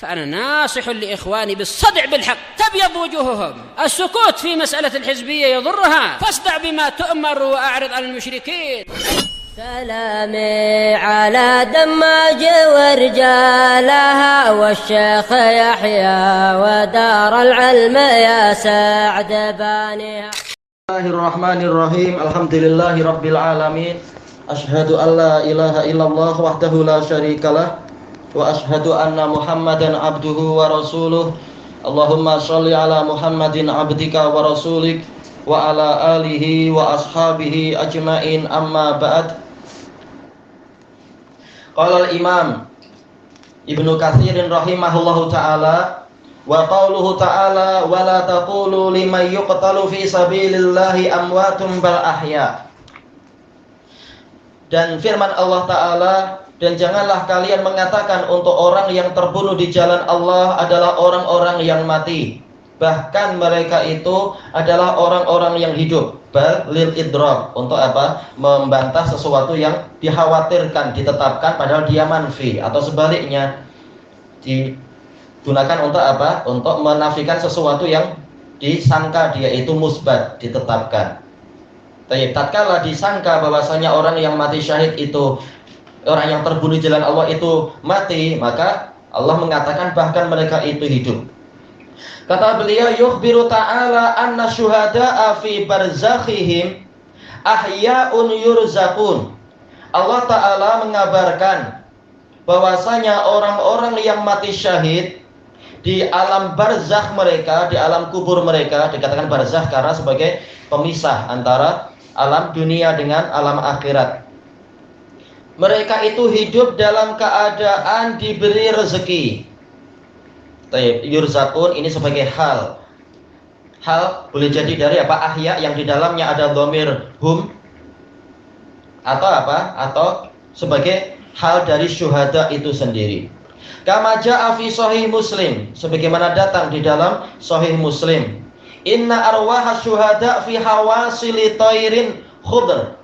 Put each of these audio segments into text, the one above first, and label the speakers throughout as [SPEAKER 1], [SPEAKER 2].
[SPEAKER 1] فأنا ناصح لإخواني بالصدع بالحق تبيض وجوههم. السكوت في مسألة الحزبية يضرها، فاصدع بما تؤمر وأعرض عن المشركين.
[SPEAKER 2] سلامي على دماج ورجالها والشيخ يحيى ودار العلم يا سعد بانيها.
[SPEAKER 3] Bismillahirrahmanirrahim. Alhamdulillahi rabbil alamin. Asyhadu an la ilaha illallah wahdahu la syarikalah wa asyhadu anna Muhammadan abduhu wa rasuluh. Allahumma shalli ala Muhammadin abdika wa rasulik wa ala alihi wa ashabihi ajmain, amma ba'd. Qala al-Imam Ibnu Katsir rahimahullahu ta'ala wa qauluhu ta'ala wa la taqulu liman yuqtalu fi sabilillahi amwatun bal ahya. Dan firman Allah Ta'ala, dan janganlah kalian mengatakan untuk orang yang terbunuh di jalan Allah adalah orang-orang yang mati, bahkan mereka itu adalah orang-orang yang hidup. Bal lil idrak, untuk apa? Membantah sesuatu yang dikhawatirkan, ditetapkan padahal dia manfi, atau sebaliknya digunakan untuk apa? Untuk menafikan sesuatu yang disangka dia itu musbat, ditetapkan. Tatkala disangka bahwasanya orang yang mati syahid itu, orang yang terbunuh di jalan Allah itu mati, maka Allah mengatakan bahkan mereka itu hidup. Kata beliau, yukhbiru ta'ala anna syuhada'a fi barzakhihim ahya'un yurzaqun. Allah Ta'ala mengabarkan bahwasanya orang-orang yang mati syahid di alam barzakh mereka, di alam kubur mereka, dikatakan barzakh karena sebagai pemisah antara alam dunia dengan alam akhirat. Mereka itu hidup dalam keadaan diberi rezeki. Yurzaqun ini sebagai hal boleh jadi dari apa? Ahya yang di dalamnya ada dhamir hum, atau apa? Atau sebagai hal dari syuhada itu sendiri. Kama jaa fi sahih Muslim, sebagaimana datang di dalam sahih Muslim. Inna arwaha syuhada fi hawasili tairin khudr.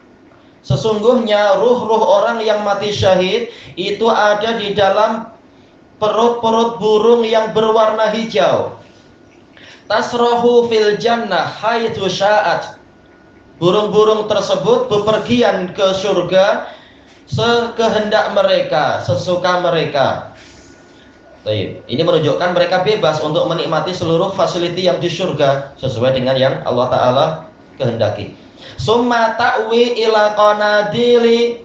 [SPEAKER 3] Sesungguhnya ruh-ruh orang yang mati syahid itu ada di dalam perut-perut burung yang berwarna hijau. Tasrahu fil jannah haitsu sya'at. Burung-burung tersebut bepergian ke surga sekehendak mereka, sesuka mereka. Ini menunjukkan mereka bebas untuk menikmati seluruh fasiliti yang di surga sesuai dengan yang Allah Ta'ala kehendaki. Summa ta'wi ila qanadila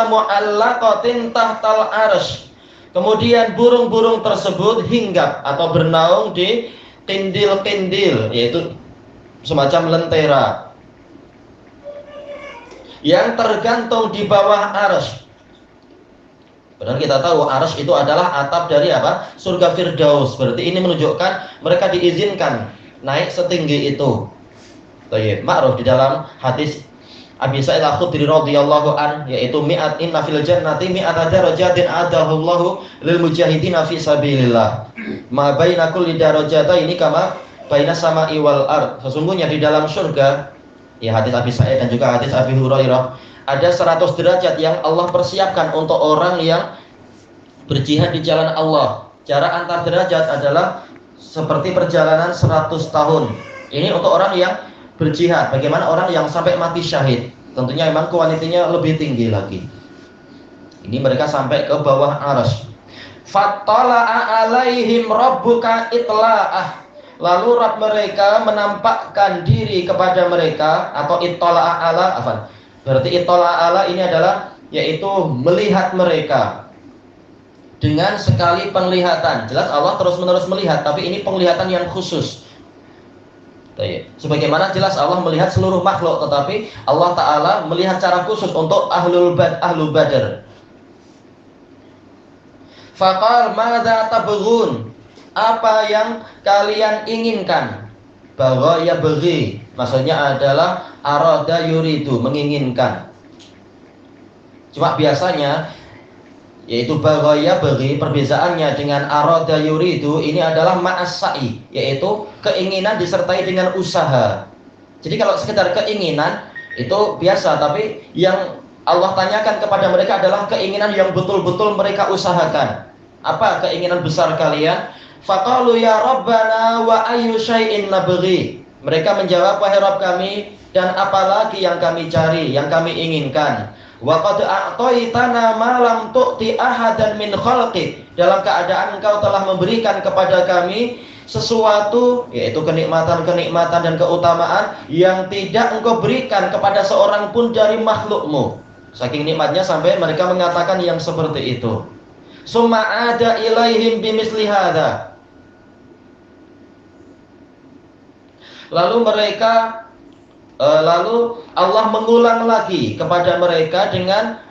[SPEAKER 3] mu'allaqatin tahtal arsy. Kemudian burung-burung tersebut hinggap atau bernaung di kindil-kindil, yaitu semacam lentera yang tergantung di bawah arsy. Padahal kita tahu arsy itu adalah atap dari apa? Surga Firdaus. Berarti ini menunjukkan mereka diizinkan naik setinggi itu. Ma'ruf di dalam hadis Abi Sa'id Al-Khudri radhiyallahu an, yaitu mi'at inna fil jannati mi'ata darajatin adahullahu lil mujahidina fi sabilillah. Ma baina kulli darajataini kama baina sama'i wal ard. Sesungguhnya di dalam surga, ya hadis Abi Sa'id dan juga hadis Abi Hurairah, ada 100 derajat yang Allah persiapkan untuk orang yang berjihad di jalan Allah. Jarak antar derajat adalah seperti perjalanan 100 tahun. Ini untuk orang yang berjihad. Bagaimana orang yang sampai mati syahid? Tentunya memang kualitinya lebih tinggi lagi. Ini mereka sampai ke bawah arsy. Fattala'a alaihim rabbuka itla'ah. Lalu Rabb mereka menampakkan diri kepada mereka, atau ittala'a ala, berarti ittala'a ala ini adalah yaitu melihat mereka dengan sekali penglihatan. Jelas Allah terus-menerus melihat, tapi ini penglihatan yang khusus. Sebagaimana jelas Allah melihat seluruh makhluk, tetapi Allah Ta'ala melihat secara khusus untuk ahlu badar. Faqal madza tabghun, apa yang kalian inginkan? Bahwa ya beri, maksudnya adalah arada yuridu, menginginkan. Cuma biasanya yaitu bagaya beri, perbezaannya dengan arada yuridu ini adalah ma'as-sa'i, yaitu keinginan disertai dengan usaha. Jadi kalau sekedar keinginan itu biasa, tapi yang Allah tanyakan kepada mereka adalah keinginan yang betul-betul mereka usahakan. Apa keinginan besar kalian? Faqalu ya Rabbana wa ayyu syai'in nabghi. Mereka menjawab, wahai Rabb kami, dan apalagi yang kami cari, yang kami inginkan. Wa qad a'taytana ma lam tu'ti ahadan min khalqik. Dalam keadaan engkau telah memberikan kepada kami sesuatu, yaitu kenikmatan-kenikmatan dan keutamaan yang tidak engkau berikan kepada seorang pun dari makhlukmu. Saking nikmatnya sampai mereka mengatakan yang seperti itu. Summa ada ilaihim bimisli hadza. Lalu Allah mengulang lagi kepada mereka dengan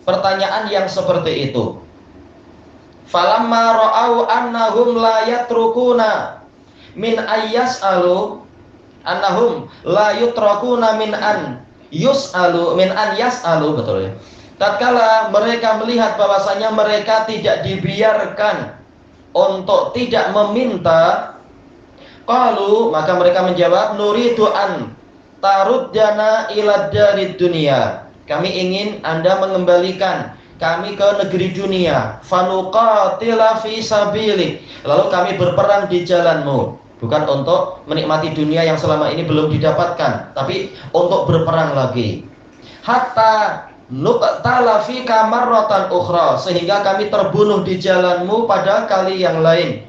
[SPEAKER 3] pertanyaan yang seperti itu. Falamma ra'au annahum la yatrukuna min ayyas'alu annahum la yutrakuna min an yas'alu, betul ya. Tatkala mereka melihat bahwasanya mereka tidak dibiarkan untuk tidak meminta, qalu, maka mereka menjawab, nuridu an taruddana ila darid dunia. Kami ingin Anda mengembalikan kami ke negeri dunia. Fanuqatila fi sabilik. Lalu kami berperang di jalanmu. Bukan untuk menikmati dunia yang selama ini belum didapatkan, tapi untuk berperang lagi. Hatta nuqtala fika marratan ukhra, sehingga kami terbunuh di jalanmu pada kali yang lain.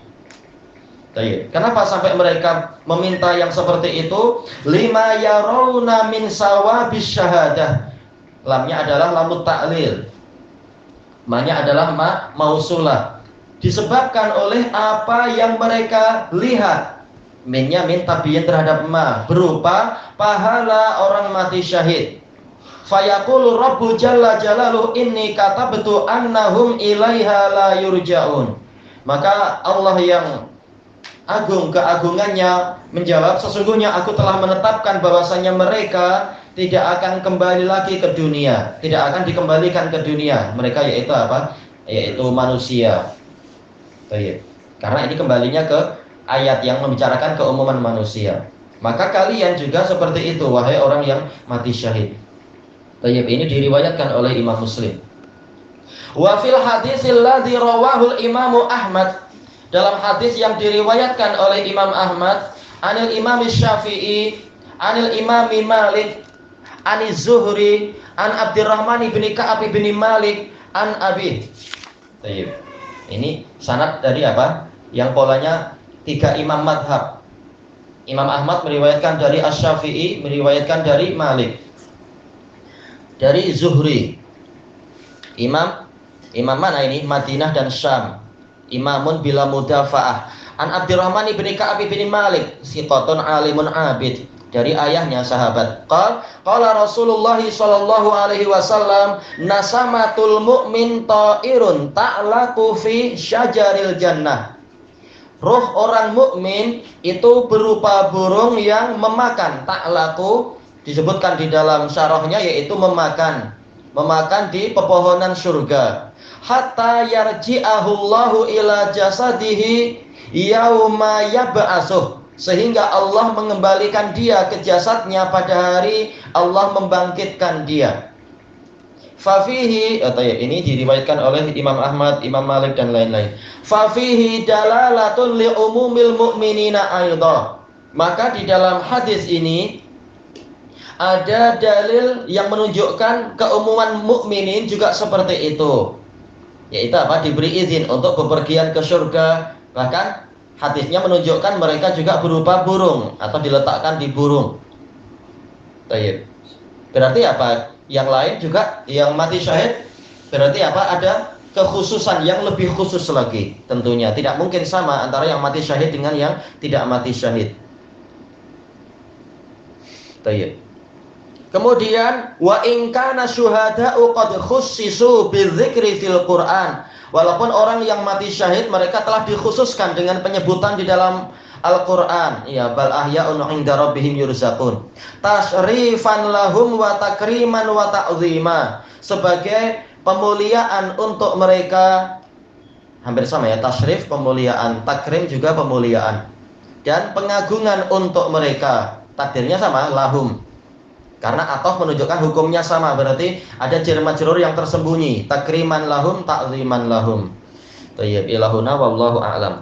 [SPEAKER 3] Kenapa sampai mereka meminta yang seperti itu? Lima yarawna min sawabis syahadah. Lamnya adalah lamut ta'lil, maknanya adalah mausulah. Disebabkan oleh apa yang mereka lihat. Minnya min tabiyin terhadap ma, berupa pahala orang mati syahid. Fayaqulu Rabbu jalla jalaluhu inni katabtu annahum ilaiha la yurja'un. Maka Allah yang agung keagungannya menjawab, sesungguhnya aku telah menetapkan bahwasanya mereka tidak akan kembali lagi ke dunia, tidak akan dikembalikan ke dunia. Mereka yaitu apa? Yaitu manusia. Karena ini kembalinya ke ayat yang membicarakan keumuman manusia. Maka kalian juga seperti itu, wahai orang yang mati syahid. Ini diriwayatkan oleh Imam Muslim. Wa fil hadisil ladzi rawahul Imam Ahmad, dalam hadis yang diriwayatkan oleh Imam Ahmad, anil Imam Syafi'i, anil Imam Malik, aniz Zuhri, an Abdurrahman bin Ka'ab bin Malik, an Abi. Ini sanad dari apa? Yang polanya 3 imam madhab. Imam Ahmad meriwayatkan dari Asy-Syafi'i, meriwayatkan dari Malik, dari Zuhri. Imam mana ini? Madinah dan Syam. Imamun bila mudafa'ah. An Abdurrahman bin Ka'ab bin Malik, siqatun alimun abid, dari ayahnya sahabat. Qala Rasulullah sallallahu alaihi wasallam, nasamatul mu'min ta'irun ta'laku fi syajaril jannah. Ruh orang mukmin itu berupa burung yang memakan. Ta'laku disebutkan di dalam syarahnya, yaitu memakan di pepohonan surga. Hatta yarji'ahullahu ila jasadihi yauma yab'asuh, sehingga Allah mengembalikan dia ke jasadnya pada hari Allah membangkitkan dia. Fafihi, ini diriwayatkan oleh Imam Ahmad, Imam Malik dan lain-lain. Fafihi dalalatun li umumil mu'minina aidha. Maka di dalam hadis ini ada dalil yang menunjukkan keumuman mukminin juga seperti itu. Yaitu apa? Diberi izin untuk bepergian ke surga. Bahkan hadisnya menunjukkan mereka juga berupa burung atau diletakkan di burung. Berarti apa? Yang lain juga yang mati syahid, berarti apa? Ada kekhususan yang lebih khusus lagi. Tentunya tidak mungkin sama antara yang mati syahid dengan yang tidak mati syahid. Kemudian wa in kana syuhada'u qad khussisu bidzikri fil Qur'an. Walaupun orang yang mati syahid mereka telah dikhususkan dengan penyebutan di dalam Al-Qur'an. Ya, bal ahya'un 'inda rabbihim yurzaqun. Tasyrifan lahum wa takriman wa ta'zima. Sebagai pemuliaan untuk mereka. Hampir sama ya, tasyrif pemuliaan, takrim juga pemuliaan. Dan pengagungan untuk mereka. Takdirnya sama, lahum. Karena atof menunjukkan hukumnya sama, berarti ada jar majrur yang tersembunyi. Takriman lahum, ta'ziman lahum. Tayyib ilahuna wallahu a'lam.